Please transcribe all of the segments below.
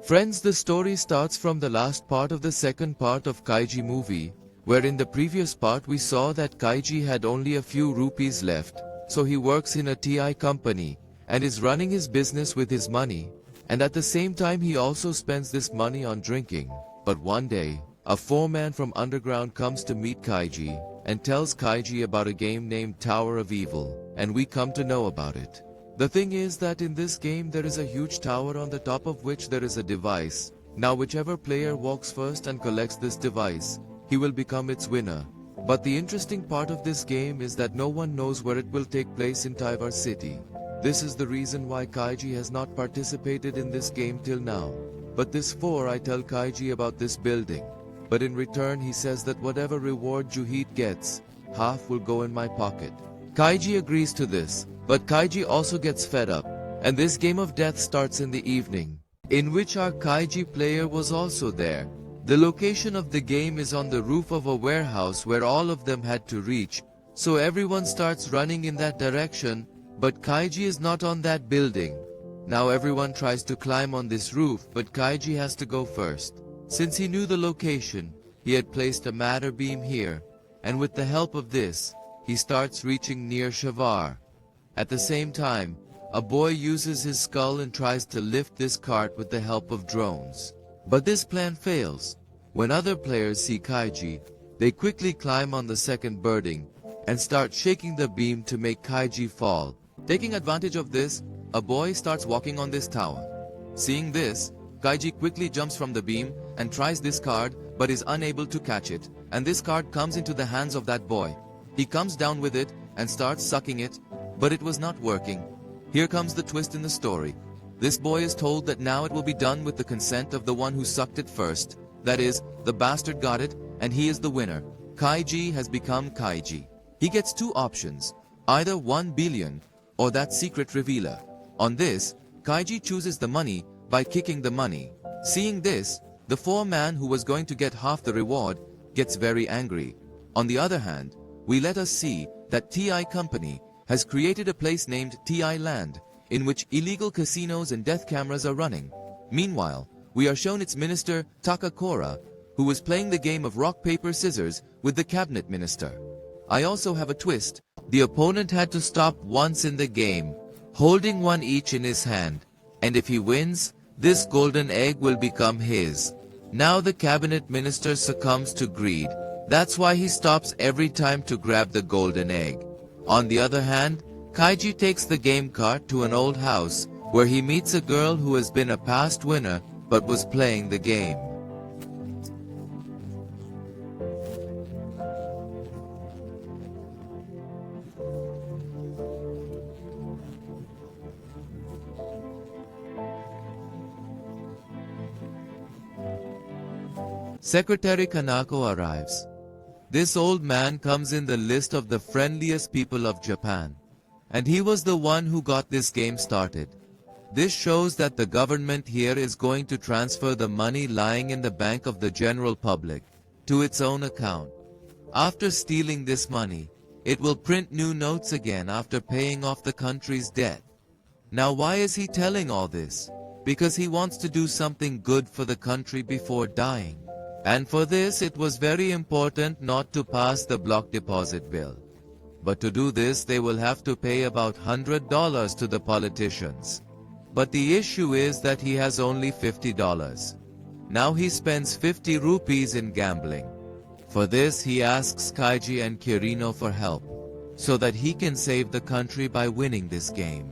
Friends, the story starts from the last part of the second part of Keiji movie, where in the previous part we saw that Keiji had only a few rupees left, so he works in a TI company, and is running his business with his money, and at the same time he also spends this money on drinking. But one day, a foreman from underground comes to meet Keiji, and tells Keiji about a game named Tower of Evil, and we come to know about it. The thing is that in this game there is a huge tower on the top of which there is a device. Now whichever player walks first and collects this device, he will become its winner. But the interesting part of this game is that no one knows where it will take place in Taivar City. This is the reason why Keiji has not participated in this game till now. But I tell Keiji about this building. But in return he says that whatever reward Juhit gets, half will go in my pocket. Keiji agrees to this, but Keiji also gets fed up, and this game of death starts in the evening, in which our Keiji player was also there. The location of the game is on the roof of a warehouse where all of them had to reach, so everyone starts running in that direction, but Keiji is not on that building. Now everyone tries to climb on this roof, but Keiji has to go first. Since he knew the location, he had placed a matter beam here, and with the help of this, he starts reaching near Shavar. At the same time, a boy uses his skull and tries to lift this cart with the help of drones. But this plan fails. When other players see Keiji, they quickly climb on the second birding and start shaking the beam to make Keiji fall. Taking advantage of this, a boy starts walking on this tower. Seeing this, Keiji quickly jumps from the beam and tries this card but is unable to catch it, and this card comes into the hands of that boy. He comes down with it and starts sucking it, but it was not working. Here comes the twist in the story. This boy is told that now it will be done with the consent of the one who sucked it first. That is, the bastard got it, and he is the winner. Keiji has become Keiji. He gets two options, either 1 billion or that secret revealer. On this, Keiji chooses the money by kicking the money. Seeing this, the foreman who was going to get half the reward gets very angry. On the other hand, we let us see that TI company has created a place named TI Land, in which illegal casinos and death cameras are running. Meanwhile, we are shown its minister, Takakura, who was playing the game of rock, paper, scissors with the cabinet minister. I also have a twist. The opponent had to stop once in the game, holding one each in his hand, and if he wins, this golden egg will become his. Now the cabinet minister succumbs to greed. That's why he stops every time to grab the golden egg. On the other hand, Keiji takes the game cart to an old house, where he meets a girl who has been a past winner, but was playing the game. Secretary Kanako arrives. This old man comes in the list of the friendliest people of Japan, and he was the one who got this game started. This shows that the government here is going to transfer the money lying in the bank of the general public to its own account. After stealing this money, it will print new notes again after paying off the country's debt. Now why is he telling all this? Because he wants to do something good for the country before dying. And for this it was very important not to pass the block deposit bill. But to do this they will have to pay about $100 to the politicians. But the issue is that he has only $50. Now he spends 50 rupees in gambling. For this he asks Keiji and Kirino for help, so that he can save the country by winning this game.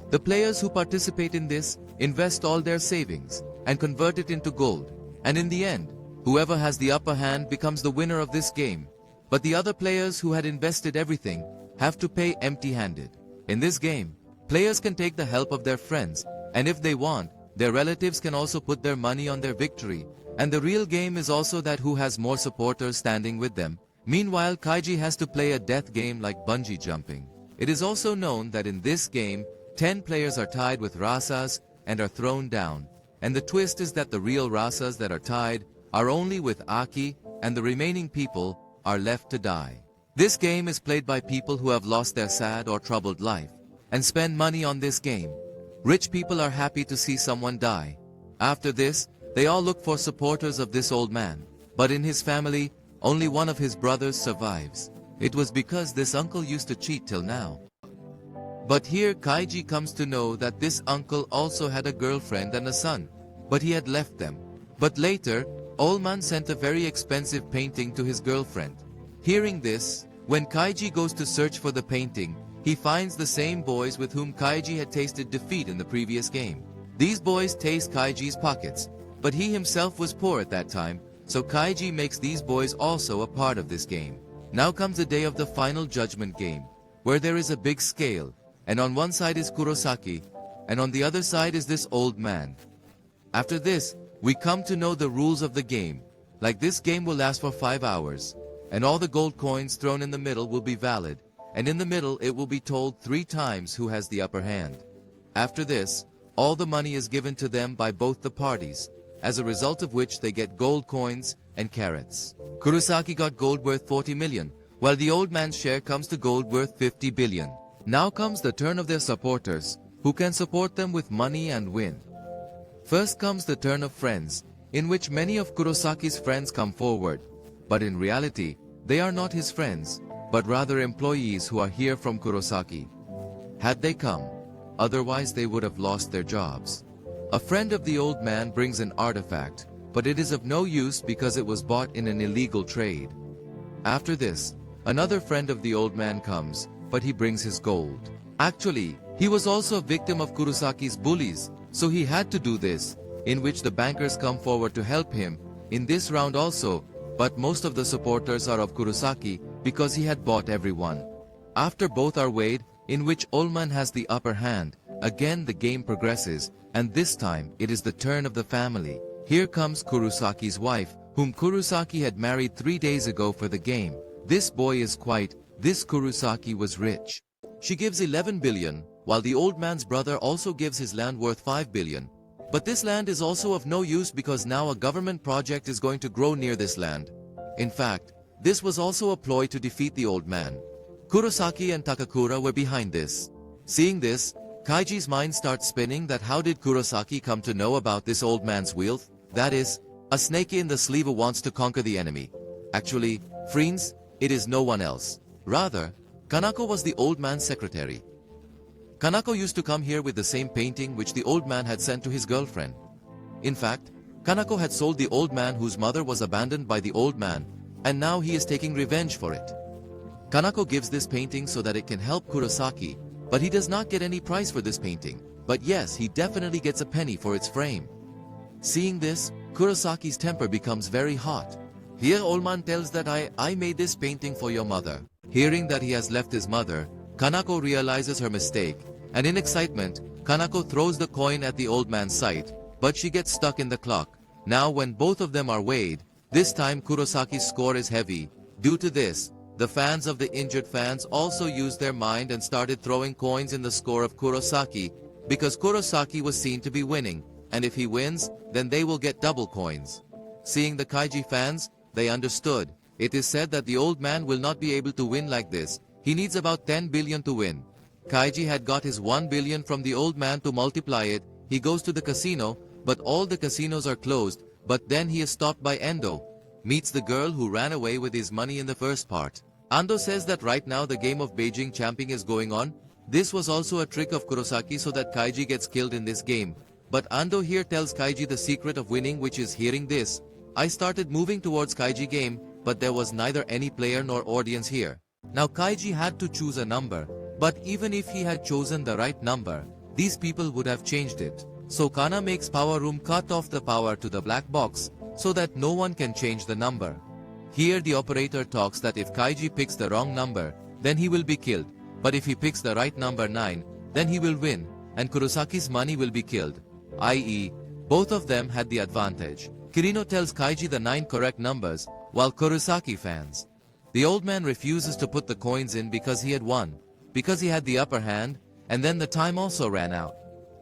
The players who participate in this invest all their savings and convert it into gold, and in the end, whoever has the upper hand becomes the winner of this game. But the other players who had invested everything have to pay empty-handed. In this game, players can take the help of their friends, and if they want, their relatives can also put their money on their victory. And the real game is also that who has more supporters standing with them. Meanwhile, Keiji has to play a death game like bungee jumping. It is also known that in this game, 10 players are tied with rasas and are thrown down. And the twist is that the real rasas that are tied are only with Aki, and the remaining people are left to die. This game is played by people who have lost their sad or troubled life and spend money on this game. Rich people are happy to see someone die. After this, they all look for supporters of this old man. But in his family, only one of his brothers survives. It was because this uncle used to cheat till now. But here Keiji comes to know that this uncle also had a girlfriend and a son, but he had left them. But later, old man sent a very expensive painting to his girlfriend. Hearing this, when Keiji goes to search for the painting, he finds the same boys with whom Keiji had tasted defeat in the previous game. These boys taste Kaiji's pockets, but he himself was poor at that time, so Keiji makes these boys also a part of this game. Now comes the day of the final judgment game, where there is a big scale, and on one side is Kurosaki, and on the other side is this old man. After this, we come to know the rules of the game. Like this game will last for 5 hours, and all the gold coins thrown in the middle will be valid, and in the middle it will be told 3 times who has the upper hand. After this, all the money is given to them by both the parties, as a result of which they get gold coins and carrots. Kurosaki got gold worth 40 million, while the old man's share comes to gold worth 50 billion. Now comes the turn of their supporters, who can support them with money and win. First comes the turn of friends, in which many of Kurosaki's friends come forward. But in reality, they are not his friends, but rather employees who are here from Kurosaki. Had they come, otherwise they would have lost their jobs. A friend of the old man brings an artifact, but it is of no use because it was bought in an illegal trade. After this, another friend of the old man comes, but he brings his gold. Actually, he was also a victim of Kurosaki's bullies, so he had to do this, in which the bankers come forward to help him, in this round also, but most of the supporters are of Kurosaki because he had bought everyone. After both are weighed, in which old man has the upper hand, again the game progresses, and this time it is the turn of the family. Here comes Kurosaki's wife, whom Kurosaki had married 3 days ago for the game. This boy is quite, this Kurosaki was rich. She gives 11 billion, while the old man's brother also gives his land worth 5 billion. But this land is also of no use because now a government project is going to grow near this land. In fact, this was also a ploy to defeat the old man. Kurosaki and Takakura were behind this. Seeing this, Keiji's mind starts spinning that how did Kurosaki come to know about this old man's wealth? That is, a snake in the sleeve who wants to conquer the enemy. Actually, friends, it is no one else. Rather, Kanako was the old man's secretary. Kanako used to come here with the same painting which the old man had sent to his girlfriend. In fact, Kanako had sold the old man whose mother was abandoned by the old man, and now he is taking revenge for it. Kanako gives this painting so that it can help Kurosaki, but he does not get any price for this painting. But yes, he definitely gets a penny for its frame. Seeing this, Kurosaki's temper becomes very hot. Here old man tells that I made this painting for your mother. Hearing that he has left his mother, Kanako realizes her mistake, and in excitement, Kanako throws the coin at the old man's side, but she gets stuck in the clock. Now when both of them are weighed, this time Kurosaki's score is heavy. Due to this, the fans of the injured fans also used their mind and started throwing coins in the score of Kurosaki, because Kurosaki was seen to be winning, and if he wins, then they will get double coins. Seeing the Keiji fans, they understood. It is said that the old man will not be able to win like this. He needs about 10 billion to win. Keiji had got his 1 billion from the old man to multiply it. He goes to the casino, but all the casinos are closed, but then he is stopped by Endo. Meets the girl who ran away with his money in the first part. Ando says that right now the game of Beijing champing is going on. This was also a trick of Kurosaki so that Keiji gets killed in this game. But Ando here tells Keiji the secret of winning, which is hearing this. I started moving towards Keiji game, but there was neither any player nor audience here. Now Keiji had to choose a number, but even if he had chosen the right number, these people would have changed it. So Kana makes power room cut off the power to the black box, so that no one can change the number. Here the operator talks that if Keiji picks the wrong number, then he will be killed, but if he picks the right number 9, then he will win, and Kurosaki's money will be killed, i.e., both of them had the advantage. Kirino tells Keiji the 9 correct numbers, while Kurosaki fans. The old man refuses to put the coins in because he had won, because he had the upper hand, and then the time also ran out.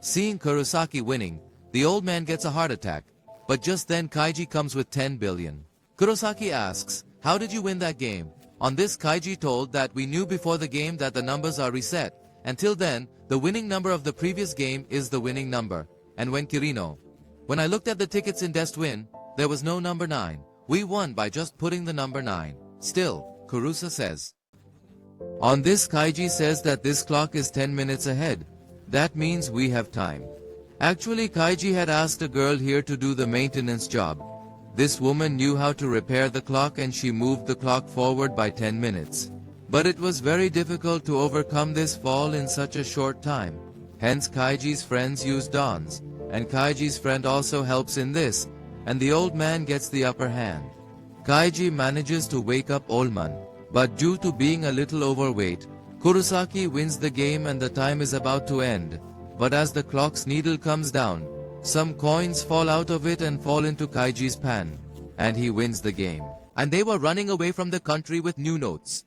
Seeing Kurosaki winning, the old man gets a heart attack, but just then Keiji comes with 10 billion. Kurosaki asks, how did you win that game? On this, Keiji told that we knew before the game that the numbers are reset. Until then, the winning number of the previous game is the winning number. And when I looked at the tickets in Destwin, there was no number 9. We won by just putting the number 9. Still, Kurusa says. On this, Keiji says that this clock is 10 minutes ahead. That means we have time. Actually, Keiji had asked a girl here to do the maintenance job. This woman knew how to repair the clock and she moved the clock forward by 10 minutes. But it was very difficult to overcome this fall in such a short time. Hence Keiji's friends use dawns, and Keiji's friend also helps in this, and the old man gets the upper hand. Keiji manages to wake up Oldman, but due to being a little overweight, Kurosaki wins the game and the time is about to end. But as the clock's needle comes down, some coins fall out of it and fall into Keiji's pan, and he wins the game. And they were running away from the country with new notes.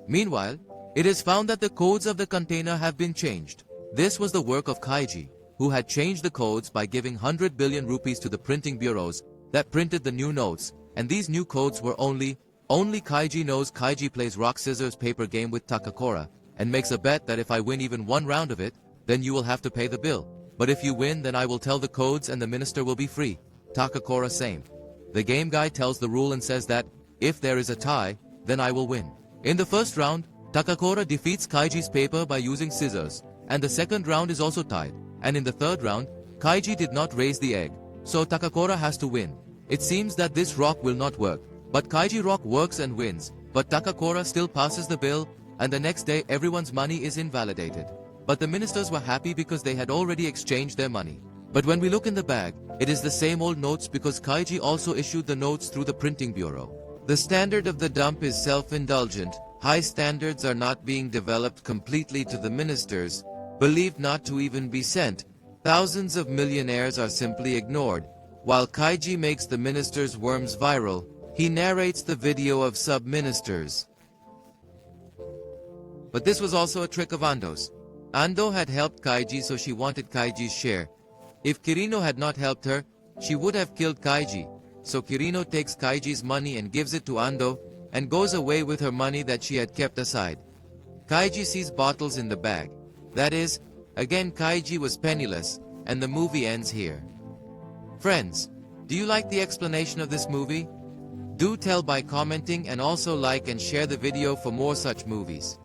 Meanwhile, it is found that the codes of the container have been changed. This was the work of Keiji, who had changed the codes by giving 100 billion rupees to the printing bureaus that printed the new notes, and these new codes were only Keiji knows. Keiji plays rock scissors paper game with Takakura, and makes a bet that if I win even one round of it, then you will have to pay the bill. But if you win, then I will tell the codes and the minister will be free. Takakura same. The game guy tells the rule and says that, if there is a tie, then I will win. In the first round, Takakura defeats Keiji's paper by using scissors, and the second round is also tied. And in the third round, Keiji did not raise the egg, so Takakura has to win. It seems that this rock will not work, but Keiji rock works and wins, but Takakura still passes the bill, and the next day everyone's money is invalidated. But the ministers were happy because they had already exchanged their money. But when we look in the bag, it is the same old notes because Keiji also issued the notes through the printing bureau. The standard of the dump is self-indulgent. High standards are not being developed completely to the ministers, believed not to even be sent. Thousands of millionaires are simply ignored. While Keiji makes the ministers' worms viral, he narrates the video of sub-ministers. But this was also a trick of Ando's. Ando had helped Keiji, so she wanted Keiji's share. If Kirino had not helped her, she would have killed Keiji. So Kirino takes Keiji's money and gives it to Ando, and goes away with her money that she had kept aside. Keiji sees bottles in the bag. That is, again Keiji was penniless, and the movie ends here. Friends, do you like the explanation of this movie? Do tell by commenting and also like and share the video for more such movies.